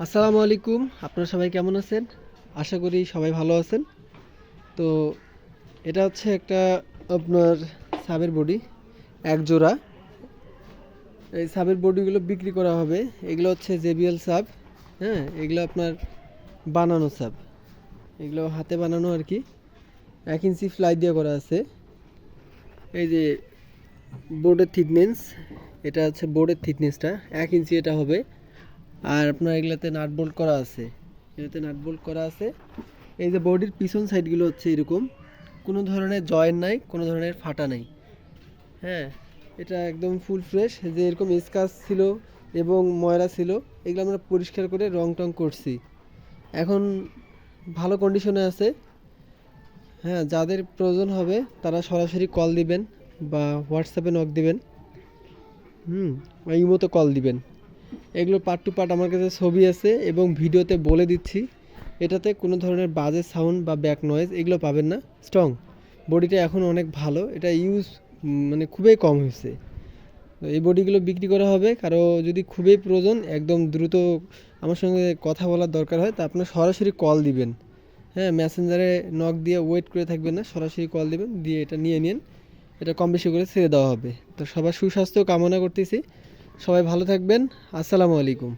আসসালামু আলাইকুম। আপনারা সবাই কেমন আছেন? আশা করি সবাই ভালো আছেন। তো এটা হচ্ছে একটা আপনার সাবের বডি, এক জোড়া। এই সাবের বডিগুলো বিক্রি করা হবে। এগুলো হচ্ছে জেবিএল সাব। হ্যাঁ, এগুলো আপনার বানানো সাব। এগুলো হাতে বানানো আর কি। 1 ইঞ্চি ফ্লাই দিয়ে করা আছে। এই যে বোর্ডের থিকনেস, এটা হচ্ছে বোর্ডের থিকনেসটা 1 ইঞ্চি এটা হবে। আর আপনার এগুলাতে নাট বোল্ট করা আছে। এটাতে নাট বোল্ট করা আছে। এই যে বডির পিছন সাইডগুলো হচ্ছে এরকম, কোনো ধরনের জয়েন্ট নাই, কোনো ধরনের ফাটা নাই। হ্যাঁ, এটা একদম ফুল ফ্রেশ। যে এরকম স্ক্র্যাচ ছিল এবং ময়লা ছিল, এগুলো আমরা পরিষ্কার করে রং টং করছি। এখন ভালো কন্ডিশনে আছে। হ্যাঁ, যাদের প্রয়োজন হবে তারা সরাসরি কল দিবেন বা হোয়াটসঅ্যাপে নক দিবেন। বা ইমোতে কল দিবেন। এগুলো পার্ট টু পার্ট আমার কাছে ছবি আছে এবং ভিডিওতে বলে দিচ্ছি। এটাতে কোনো ধরনের বাজে সাউন্ড বা ব্যাক নয়েজ এগুলো পাবেন না। স্ট্রং বডিটা এখন অনেক ভালো, এটা ইউজ মানে খুবই কম হয়েছে। তো এই বডিগুলো বিক্রি করা হবে। কারো যদি খুবই প্রয়োজন, একদম দ্রুত আমার সঙ্গে কথা বলার দরকার হয়, তা আপনার সরাসরি কল দিবেন। হ্যাঁ, মেসেঞ্জারে নক দিয়ে ওয়েট করে থাকবেন না, সরাসরি কল দিবেন, দিয়ে এটা নিয়ে নিন। এটা কম বেশি করে ছেড়ে দেওয়া হবে। তো সবার সুস্বাস্থ্য কামনা করতেছি। সবাই ভালো থাকবেন। আসসালামু আলাইকুম।